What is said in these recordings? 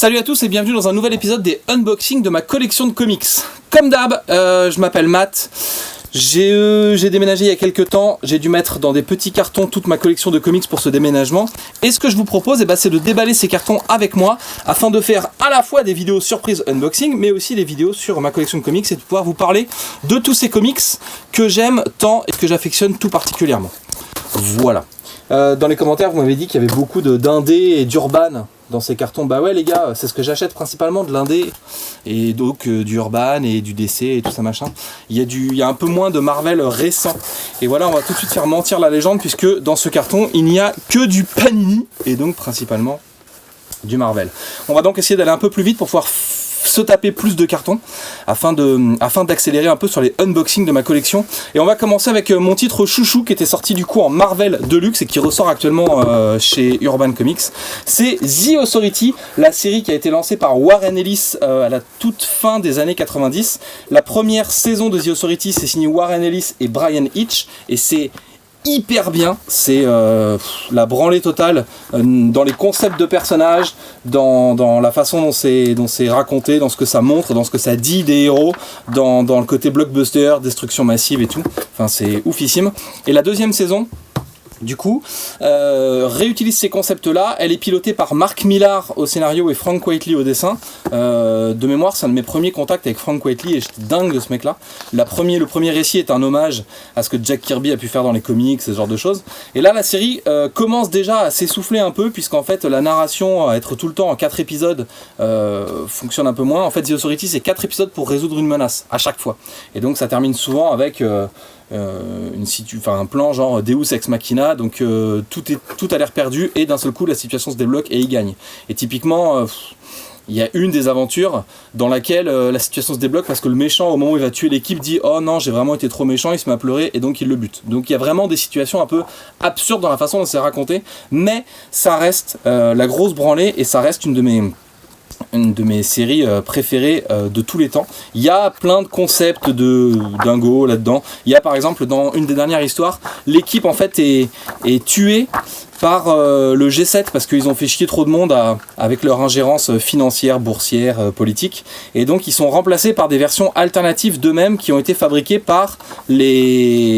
Salut à tous et bienvenue dans un nouvel épisode des unboxings de ma collection de comics. Comme d'hab, je m'appelle Matt. J'ai déménagé il y a quelques temps, j'ai dû mettre dans des petits cartons toute ma collection de comics pour ce déménagement. Et ce que je vous propose, c'est de déballer ces cartons avec moi afin de faire à la fois des vidéos surprises unboxing, mais aussi des vidéos sur ma collection de comics et de pouvoir vous parler de tous ces comics que j'aime tant et que j'affectionne tout particulièrement. Voilà. Dans les commentaires, vous m'avez dit qu'il y avait beaucoup d'indé et d'urban dans ces cartons. Bah ouais les gars, c'est ce que j'achète principalement, de l'indé et donc du urban et du DC et tout ça machin. Il y a un peu moins de Marvel récent. Et voilà, on va tout de suite faire mentir la légende puisque dans ce carton, il n'y a que du Panini et donc principalement du Marvel. On va donc essayer d'aller un peu plus vite pour pouvoir se taper plus de cartons afin d'accélérer un peu sur les unboxings de ma collection. Et on va commencer avec mon titre chouchou qui était sorti du coup en Marvel Deluxe et qui ressort actuellement chez Urban Comics. C'est The Authority, la série qui a été lancée par Warren Ellis à la toute fin des années 90. La première saison de The Authority, c'est signé Warren Ellis et Brian Hitch et c'est hyper bien, c'est la branlée totale dans les concepts de personnages, dans la façon dont c'est raconté, dans ce que ça montre, dans ce que ça dit des héros, dans le côté blockbuster, destruction massive et tout. Enfin, c'est oufissime. Et la deuxième saison, du coup, réutilise ces concepts-là. Elle est pilotée par Mark Millar au scénario et Frank Quitely au dessin. De mémoire, c'est un de mes premiers contacts avec Frank Quitely et j'étais dingue de ce mec-là. Le premier récit est un hommage à ce que Jack Kirby a pu faire dans les comics, ce genre de choses. Et là, la série commence déjà à s'essouffler un peu, puisqu'en fait, la narration, à être tout le temps en 4 épisodes, fonctionne un peu moins. En fait, The Authority, c'est 4 épisodes pour résoudre une menace, à chaque fois. Et donc, ça termine souvent avec un plan genre Deus Ex Machina, donc tout a l'air perdu et d'un seul coup la situation se débloque et il gagne. Et typiquement il y a une des aventures dans laquelle la situation se débloque parce que le méchant au moment où il va tuer l'équipe dit oh non j'ai vraiment été trop méchant, il se met à pleurer et donc il le bute. Donc il y a vraiment des situations un peu absurdes dans la façon dont c'est raconté, mais ça reste la grosse branlée et ça reste une de mes séries préférées de tous les temps. Il y a plein de concepts de dingo là-dedans. Il y a par exemple dans une des dernières histoires, l'équipe en fait est tuée par le G7 parce qu'ils ont fait chier trop de monde avec leur ingérence financière, boursière, politique. Et donc ils sont remplacés par des versions alternatives d'eux-mêmes qui ont été fabriquées par les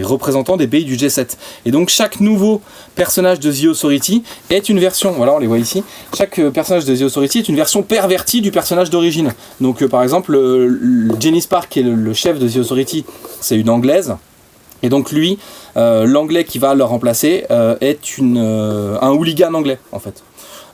représentants des pays du G7. Et donc chaque nouveau personnage de The Authority est une version, voilà on les voit ici, chaque personnage de The Authority est une version pervertie du personnage d'origine. Donc par exemple Jenny Spark qui est le chef de The Authority, c'est une anglaise. Et donc lui, l'anglais qui va le remplacer est un hooligan anglais en fait.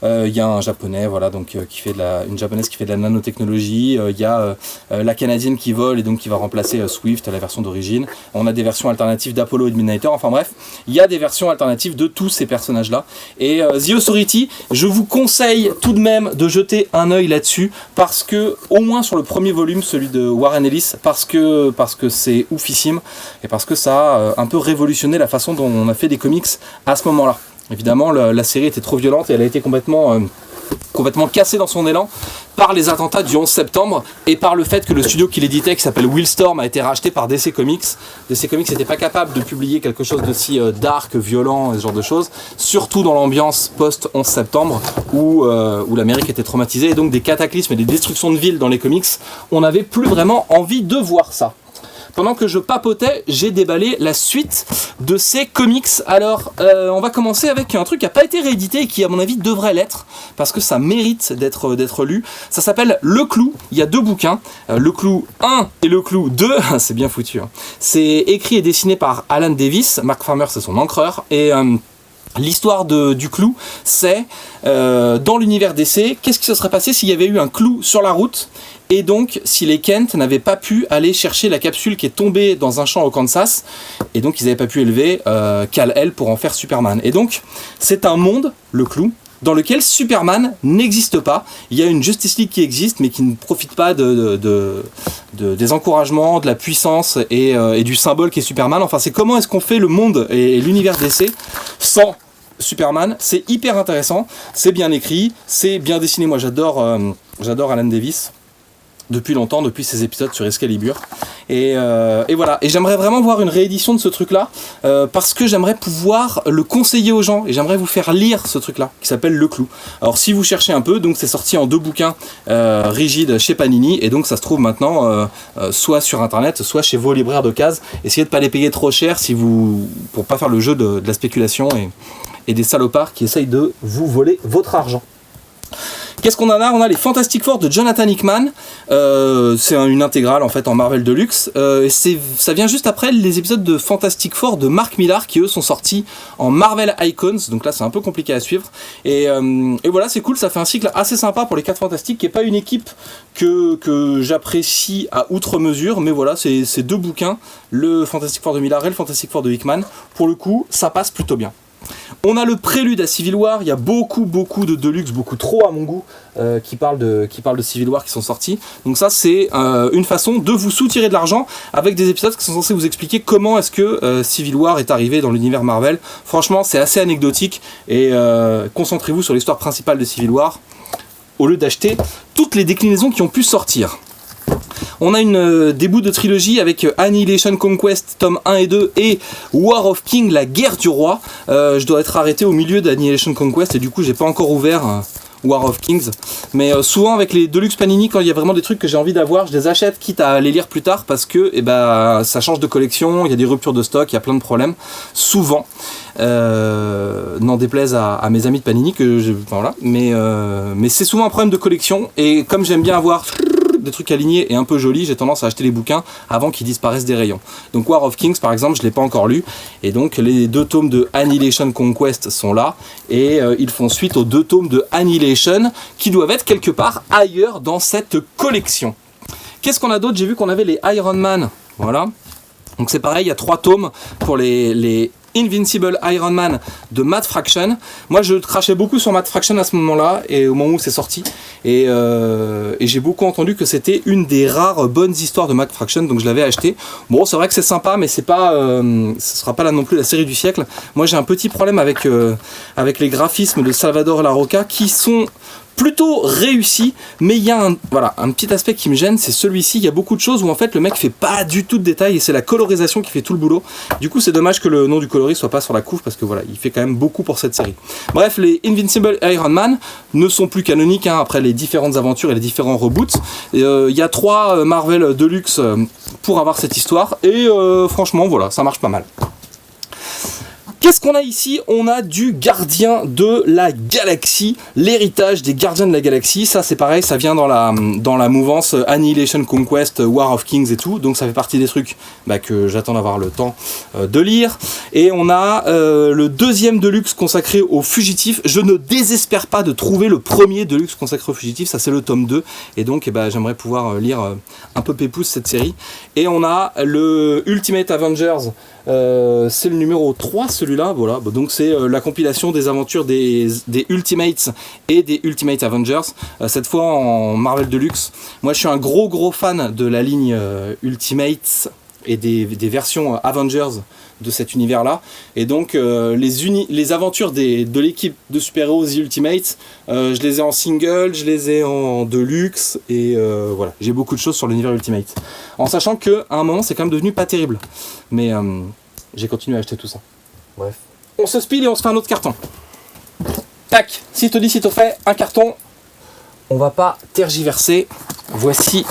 Il y a un japonais voilà, donc, une japonaise qui fait de la nanotechnologie, il y a la canadienne qui vole et donc qui va remplacer Swift, la version d'origine. On a des versions alternatives d'Apollo et de Midnighter, enfin bref, il y a des versions alternatives de tous ces personnages-là. Et The Authority, je vous conseille tout de même de jeter un œil là-dessus, parce que, au moins sur le premier volume, celui de Warren Ellis, parce que c'est oufissime, et parce que ça a un peu révolutionné la façon dont on a fait des comics à ce moment-là. Évidemment, la série était trop violente et elle a été complètement cassée dans son élan par les attentats du 11 septembre et par le fait que le studio qui l'éditait, qui s'appelle Wildstorm, a été racheté par DC Comics. DC Comics n'était pas capable de publier quelque chose d'aussi dark, violent et ce genre de choses, surtout dans l'ambiance post-11 septembre où l'Amérique était traumatisée et donc des cataclysmes et des destructions de villes dans les comics, on n'avait plus vraiment envie de voir ça. Pendant que je papotais, j'ai déballé la suite de ces comics. Alors, on va commencer avec un truc qui n'a pas été réédité et qui, à mon avis, devrait l'être, parce que ça mérite d'être lu. Ça s'appelle Le Clou. Il y a 2 bouquins, Le Clou 1 et Le Clou 2. C'est bien foutu. Hein. C'est écrit et dessiné par Alan Davis. Mark Farmer, c'est son encreur. Et l'histoire du clou, c'est dans l'univers DC, qu'est-ce qui se serait passé s'il y avait eu un clou sur la route et donc si les Kent n'avaient pas pu aller chercher la capsule qui est tombée dans un champ au Kansas et donc ils n'avaient pas pu élever Kal-El pour en faire Superman. Et donc c'est un monde, le clou, dans lequel Superman n'existe pas. Il y a une Justice League qui existe mais qui ne profite pas des encouragements, de la puissance et du symbole qui est Superman. Enfin c'est comment est-ce qu'on fait le monde et l'univers DC sans Superman. C'est hyper intéressant, c'est bien écrit, c'est bien dessiné. Moi j'adore Alan Davis. depuis longtemps, depuis ces épisodes sur Excalibur. Et voilà. Et j'aimerais vraiment voir une réédition de ce truc-là, parce que j'aimerais pouvoir le conseiller aux gens, et j'aimerais vous faire lire ce truc-là, qui s'appelle Le Clou. Alors si vous cherchez un peu, donc c'est sorti en 2 bouquins rigides chez Panini, et donc ça se trouve maintenant soit sur internet, soit chez vos libraires d'occasion. Essayez de pas les payer trop cher pour pas faire le jeu de la spéculation et des salopards qui essayent de vous voler votre argent. Qu'est-ce qu'on en a? On a les Fantastic Four de Jonathan Hickman. C'est une intégrale en fait en Marvel Deluxe. Ça vient juste après les épisodes de Fantastic Four de Mark Millar qui eux sont sortis en Marvel Icons. Donc là c'est un peu compliqué à suivre. Et voilà, c'est cool, ça fait un cycle assez sympa pour les 4 Fantastiques, qui n'est pas une équipe que j'apprécie à outre mesure. Mais voilà, c'est 2 bouquins, le Fantastic Four de Millar et le Fantastic Four de Hickman. Pour le coup, ça passe plutôt bien. On a le prélude à Civil War, il y a beaucoup de Deluxe, beaucoup trop à mon goût, qui parlent de Civil War qui sont sortis. Donc ça c'est une façon de vous soutirer de l'argent avec des épisodes qui sont censés vous expliquer comment est-ce que Civil War est arrivé dans l'univers Marvel. Franchement c'est assez anecdotique et concentrez-vous sur l'histoire principale de Civil War au lieu d'acheter toutes les déclinaisons qui ont pu sortir. On a des bouts de trilogie avec Annihilation Conquest tome 1 et 2 et War of King, la guerre du roi. Je dois être arrêté au milieu d'Annihilation Conquest et du coup j'ai pas encore ouvert War of Kings. Mais souvent avec les Deluxe Panini, quand il y a vraiment des trucs que j'ai envie d'avoir, je les achète quitte à les lire plus tard parce que ça change de collection, il y a des ruptures de stock, il y a plein de problèmes. Souvent. N'en déplaise à mes amis de Panini voilà. Mais c'est souvent un problème de collection et comme j'aime bien avoir des trucs alignés et un peu jolis, j'ai tendance à acheter les bouquins avant qu'ils disparaissent des rayons. Donc War of Kings par exemple, je ne l'ai pas encore lu et donc les 2 tomes de Annihilation Conquest sont là et ils font suite aux 2 tomes de Annihilation qui doivent être quelque part ailleurs dans cette collection. Qu'est-ce qu'on a d'autre? J'ai vu qu'on avait les Iron Man, voilà. Donc c'est pareil, il y a 3 tomes pour les Invincible Iron Man de Matt Fraction. Moi je crachais beaucoup sur Matt Fraction à ce moment-là et au moment où c'est sorti et j'ai beaucoup entendu que c'était une des rares bonnes histoires de Matt Fraction, donc je l'avais acheté. Bon, c'est vrai que c'est sympa mais c'est pas ce sera pas là non plus la série du siècle. Moi j'ai un petit problème avec les graphismes de Salvador Larroca qui sont plutôt réussi, mais il y a un petit aspect qui me gêne, c'est celui-ci. Il y a beaucoup de choses où en fait le mec fait pas du tout de détails et c'est la colorisation qui fait tout le boulot. Du coup c'est dommage que le nom du coloriste soit pas sur la couve parce que voilà, il fait quand même beaucoup pour cette série. Bref, les Invincible Iron Man ne sont plus canoniques après les différentes aventures et les différents reboots. Il y a 3 Marvel Deluxe pour avoir cette histoire et franchement voilà, ça marche pas mal. Qu'est-ce qu'on a ici? On a du Gardien de la Galaxie, l'héritage des Gardiens de la Galaxie. Ça c'est pareil, ça vient dans la mouvance Annihilation Conquest, War of Kings et tout. Donc ça fait partie des trucs que j'attends d'avoir le temps de lire. Et on a le 2e Deluxe consacré aux fugitifs. Je ne désespère pas de trouver le premier Deluxe consacré aux fugitifs. Ça c'est le tome 2. Et donc j'aimerais pouvoir lire un peu pépouze cette série. Et on a le Ultimate Avengers. C'est le numéro 3 celui-là, voilà. Donc c'est la compilation des aventures des Ultimates et des Ultimate Avengers, cette fois en Marvel Deluxe. Moi je suis un gros fan de la ligne Ultimates et des versions Avengers de cet univers là et donc les aventures de l'équipe de super-héros The Ultimates, je les ai en single, je les ai en deluxe et voilà, j'ai beaucoup de choses sur l'univers Ultimate en sachant qu'à un moment c'est quand même devenu pas terrible mais j'ai continué à acheter tout ça. Bref, on se speed et on se fait un autre carton. Tac, si te dit si te fait un carton, on va pas tergiverser. Voici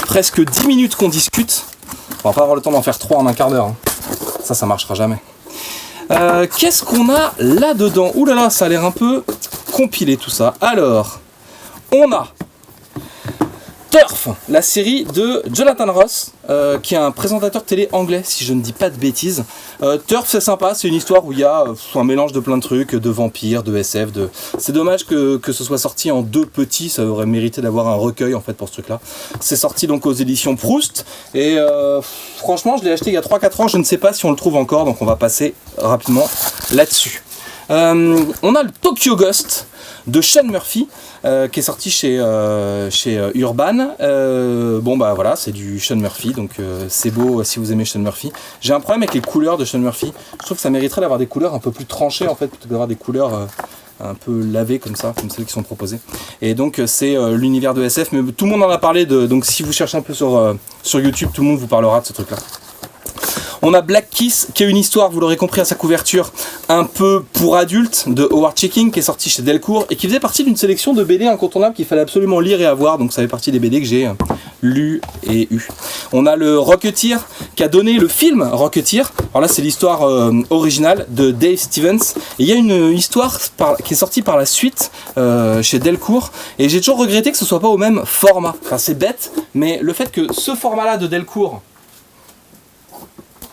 presque 10 minutes qu'on discute. On va pas avoir le temps d'en faire 3 en un quart d'heure. Ça marchera jamais. Qu'est-ce qu'on a là-dedans? Ouh là là, ça a l'air un peu compilé tout ça. Alors, on a Turf, la série de Jonathan Ross, qui est un présentateur télé anglais, si je ne dis pas de bêtises. Turf, c'est sympa, c'est une histoire où il y a un mélange de plein de trucs, de vampires, de SF. C'est dommage que ce soit sorti en 2 petits, ça aurait mérité d'avoir un recueil en fait pour ce truc-là. C'est sorti donc aux éditions Proust, et franchement, je l'ai acheté il y a 3-4 ans, je ne sais pas si on le trouve encore, donc on va passer rapidement là-dessus. On a le Tokyo Ghost de Sean Murphy qui est sorti chez Urban. Voilà, c'est du Sean Murphy, donc c'est beau si vous aimez Sean Murphy. J'ai un problème avec les couleurs de Sean Murphy. Je trouve que ça mériterait d'avoir des couleurs un peu plus tranchées en fait, plutôt que d'avoir des couleurs un peu lavées comme ça, comme celles qui sont proposées. Et donc c'est l'univers de SF, mais tout le monde en a parlé, donc si vous cherchez un peu sur YouTube, tout le monde vous parlera de ce truc-là. On a Black Kiss, qui est une histoire, vous l'aurez compris à sa couverture, un peu pour adultes, de Howard Chaykin, qui est sorti chez Delcourt, et qui faisait partie d'une sélection de BD incontournables qu'il fallait absolument lire et avoir, donc ça fait partie des BD que j'ai lu et eu. On a le Rocketeer, qui a donné le film Rocketeer, alors là c'est l'histoire originale de Dave Stevens, et il y a une histoire qui est sortie par la suite chez Delcourt, et j'ai toujours regretté que ce soit pas au même format. Enfin c'est bête, mais le fait que ce format-là de Delcourt,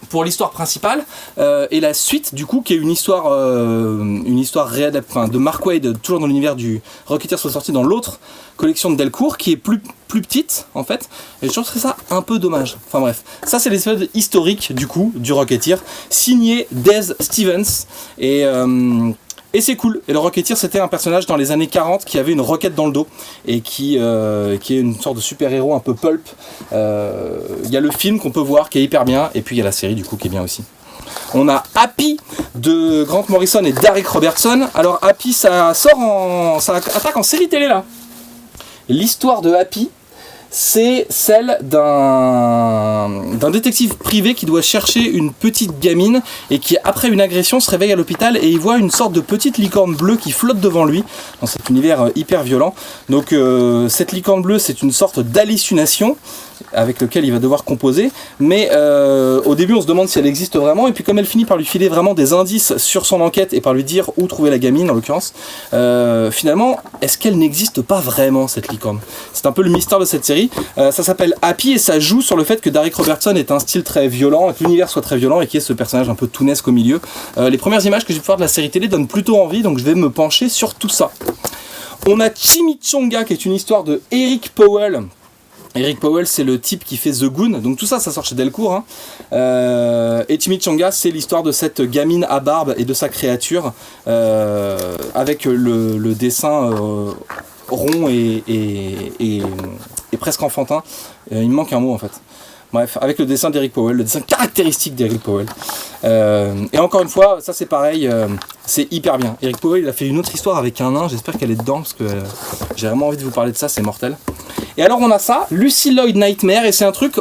pour l'histoire principale, et la suite du coup qui est une histoire de Mark Waid, toujours dans l'univers du Rocketeer, soit sortie dans l'autre collection de Delcourt qui est plus petite en fait, et je trouve ça un peu dommage. Enfin bref, ça c'est l'épisode historique du coup du Rocketeer, signé Dave Stevens, et c'est cool. Et le Rocketeer, c'était un personnage dans les années 40 qui avait une roquette dans le dos et qui est une sorte de super-héros un peu pulp. Il y a le film qu'on peut voir qui est hyper bien, et puis il y a la série du coup qui est bien aussi. On a Happy de Grant Morrison et Darick Robertson. Alors Happy, ça attaque en série télé là. L'histoire de Happy, c'est celle d'un détective privé qui doit chercher une petite gamine et qui, après une agression, se réveille à l'hôpital et il voit une sorte de petite licorne bleue qui flotte devant lui dans cet univers hyper violent. Donc cette licorne bleue, c'est une sorte d'hallucination avec lequel il va devoir composer, mais au début on se demande si elle existe vraiment, et puis comme elle finit par lui filer vraiment des indices sur son enquête et par lui dire où trouver la gamine en l'occurrence, finalement est-ce qu'elle n'existe pas vraiment cette licorne? C'est un peu le mystère de cette série. Ça s'appelle Happy et ça joue sur le fait que Darick Robertson est un style très violent, et que l'univers soit très violent et qu'il y ait ce personnage un peu tounesque au milieu. Les premières images que j'ai pu voir de la série télé donnent plutôt envie, donc je vais me pencher sur tout ça. On a Chimichanga qui est une histoire de Eric Powell. Eric Powell, c'est le type qui fait The Goon, donc tout ça, ça sort chez Delcourt. Hein. Et Chimichanga, c'est l'histoire de cette gamine à barbe et de sa créature, avec le dessin rond et presque enfantin. Il me manque un mot en fait. Bref, avec le dessin d'Eric Powell, le dessin caractéristique d'Eric Powell. Et encore une fois, ça c'est pareil, c'est hyper bien. Eric Powell, il a fait une autre histoire avec un nain, j'espère qu'elle est dedans, parce que j'ai vraiment envie de vous parler de ça, c'est mortel. Et alors on a ça, Lucy Lloyd Nightmare, et c'est un truc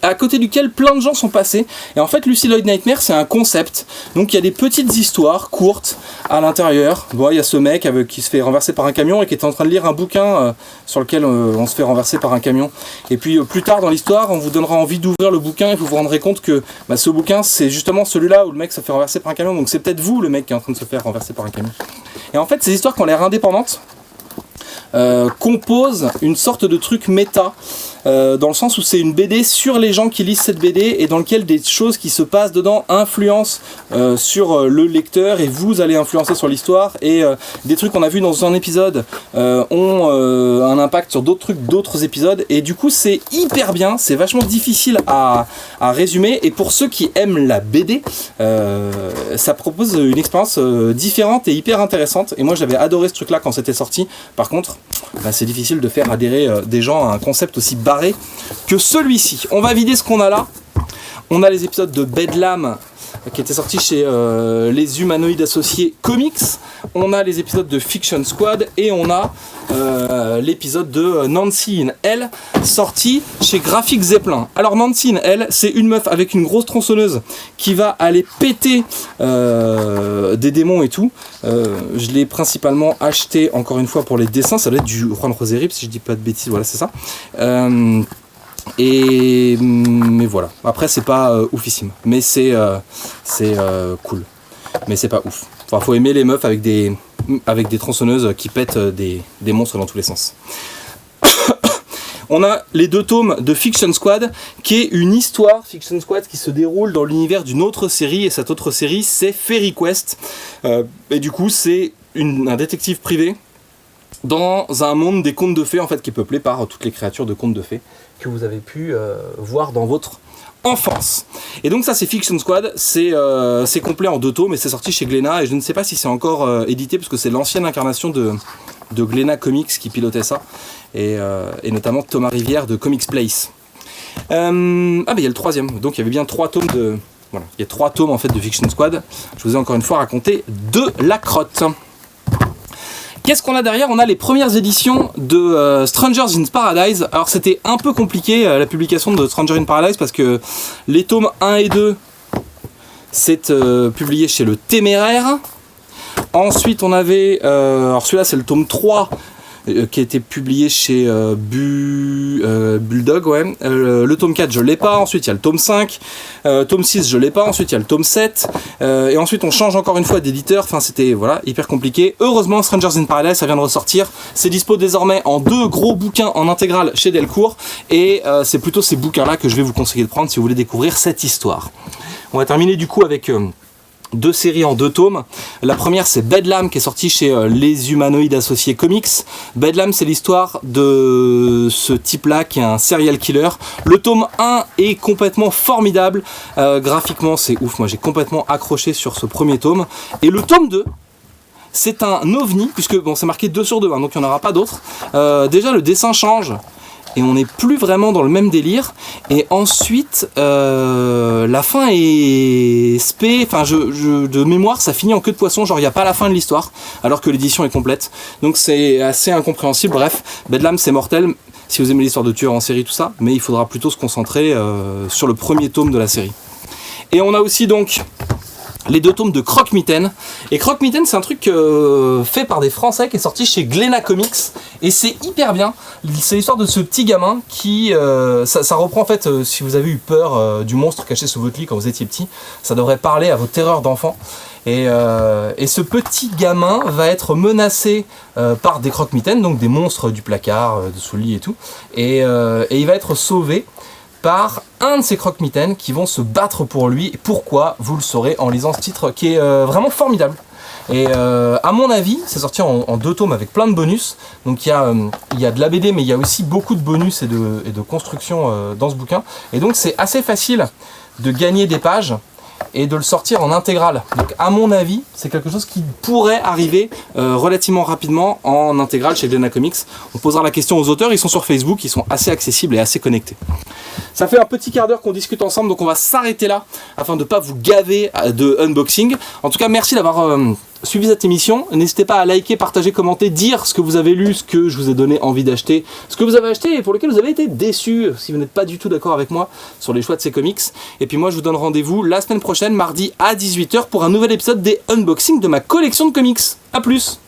à côté duquel plein de gens sont passés. Et en fait, Lucy Lloyd Nightmare, c'est un concept. Donc il y a des petites histoires courtes à l'intérieur. Bon, il y a ce mec qui se fait renverser par un camion et qui est en train de lire un bouquin sur lequel on se fait renverser par un camion. Et puis plus tard dans l'histoire, on vous donnera envie d'ouvrir le bouquin et vous vous rendrez compte que ce bouquin, c'est justement celui-là où le mec se fait renverser par un camion. Donc c'est peut-être vous, le mec qui est en train de se faire renverser par un camion. Et en fait, ces histoires qui ont l'air indépendantes composent une sorte de truc méta, dans le sens où c'est une BD sur les gens qui lisent cette BD et dans lequel des choses qui se passent dedans influencent sur le lecteur, et vous allez influencer sur l'histoire, et des trucs qu'on a vus dans un épisode ont un impact sur d'autres trucs, d'autres épisodes, et du coup c'est hyper bien, c'est vachement difficile à résumer, et pour ceux qui aiment la BD, ça propose une expérience différente et hyper intéressante, et moi j'avais adoré ce truc là quand c'était sorti. Par contre, c'est difficile de faire adhérer des gens à un concept aussi barré que celui-ci. On va vider ce qu'on a là. On a les épisodes de Bedlam qui étaient sortis chez les Humanoïdes Associés Comics. On a les épisodes de Fiction Squad et on a l'épisode de Nancy in Hell sorti chez Graphic Zeppelin. Alors Nancy in Hell, c'est une meuf avec une grosse tronçonneuse qui va aller péter des démons et tout. Je l'ai principalement acheté encore une fois pour les dessins. Ça doit être du Juan Roseri si je dis pas de bêtises. Voilà, c'est ça. Mais voilà, après c'est pas oufissime, mais c'est cool, mais c'est pas ouf. Enfin, faut aimer les meufs avec des tronçonneuses qui pètent des monstres dans tous les sens. On a les 2 tomes de Fiction Squad, qui est une histoire Fiction Squad qui se déroule dans l'univers d'une autre série, et cette autre série c'est Fairy Quest, et du coup c'est un détective privé dans un monde des contes de fées en fait, qui est peuplé par toutes les créatures de contes de fées que vous avez pu voir dans votre enfance. Et donc ça c'est Fiction Squad, c'est complet en 2 tomes et c'est sorti chez Glénat, et je ne sais pas si c'est encore édité parce que c'est l'ancienne incarnation de Glénat Comics qui pilotait ça, et notamment Thomas Rivière de Comics Place. Il y a le 3e, donc il y avait bien 3 tomes de... Voilà, il y a 3 tomes en fait de Fiction Squad. Je vous ai encore une fois raconté de la crotte. Qu'est-ce qu'on a derrière? On a les premières éditions de Strangers in Paradise. Alors c'était un peu compliqué la publication de Strangers in Paradise parce que les tomes 1 et 2 c'est publié chez le Téméraire. Ensuite on avait, alors celui-là c'est le tome 3 qui a été publié chez Bulldog, ouais. Le tome 4 je l'ai pas, ensuite il y a le tome 5, tome 6 je l'ai pas, ensuite il y a le tome 7, et ensuite on change encore une fois d'éditeur, enfin c'était voilà, hyper compliqué. Heureusement Strangers in Paradise ça vient de ressortir, c'est dispo désormais en 2 gros bouquins en intégrale chez Delcourt, et c'est plutôt ces bouquins là que je vais vous conseiller de prendre si vous voulez découvrir cette histoire. On va terminer du coup avec 2 séries en 2 tomes. La première c'est Bedlam qui est sorti chez Les Humanoïdes Associés Comics. Bedlam c'est l'histoire de ce type là qui est un serial killer. Le tome 1 est complètement formidable. Graphiquement c'est ouf, moi j'ai complètement accroché sur ce premier tome. Et le tome 2 c'est un ovni, puisque bon c'est marqué 2 sur 2 hein, donc il n'y en aura pas d'autres. Déjà le dessin change. Et on n'est plus vraiment dans le même délire. Et ensuite, la fin est spé. Enfin, de mémoire, ça finit en queue de poisson. Genre, il n'y a pas la fin de l'histoire, alors que l'édition est complète. Donc, c'est assez incompréhensible. Bref, Bedlam, c'est mortel. Si vous aimez l'histoire de tueurs en série, tout ça. Mais il faudra plutôt se concentrer sur le premier tome de la série. Et on a aussi donc les 2 tomes de Croque-Mitaine. Et Croque-Mitaine, c'est un truc fait par des Français qui est sorti chez Glénat Comics. Et c'est hyper bien. C'est l'histoire de ce petit gamin qui... ça reprend en fait, si vous avez eu peur du monstre caché sous votre lit quand vous étiez petit, ça devrait parler à vos terreurs d'enfant. Et ce petit gamin va être menacé par des Croque-Mitaines, donc des monstres du placard, de sous le lit et tout. Et il va être sauvé par un de ces Croque-Mitaines qui vont se battre pour lui. Et pourquoi, vous le saurez en lisant ce titre qui est vraiment formidable. Et à mon avis, c'est sorti en 2 tomes avec plein de bonus. Donc il y a de la BD, mais il y a aussi beaucoup de bonus et de construction dans ce bouquin. Et donc c'est assez facile de gagner des pages et de le sortir en intégrale. Donc à mon avis, c'est quelque chose qui pourrait arriver relativement rapidement en intégrale chez Glénat Comics. On posera la question aux auteurs, ils sont sur Facebook, ils sont assez accessibles et assez connectés. Ça fait un petit quart d'heure qu'on discute ensemble, donc on va s'arrêter là afin de ne pas vous gaver de unboxing. En tout cas, merci d'avoir suivi cette émission. N'hésitez pas à liker, partager, commenter, dire ce que vous avez lu, ce que je vous ai donné envie d'acheter, ce que vous avez acheté et pour lequel vous avez été déçus, si vous n'êtes pas du tout d'accord avec moi sur les choix de ces comics. Et puis moi, je vous donne rendez-vous la semaine prochaine, mardi à 18h, pour un nouvel épisode des unboxings de ma collection de comics. A plus!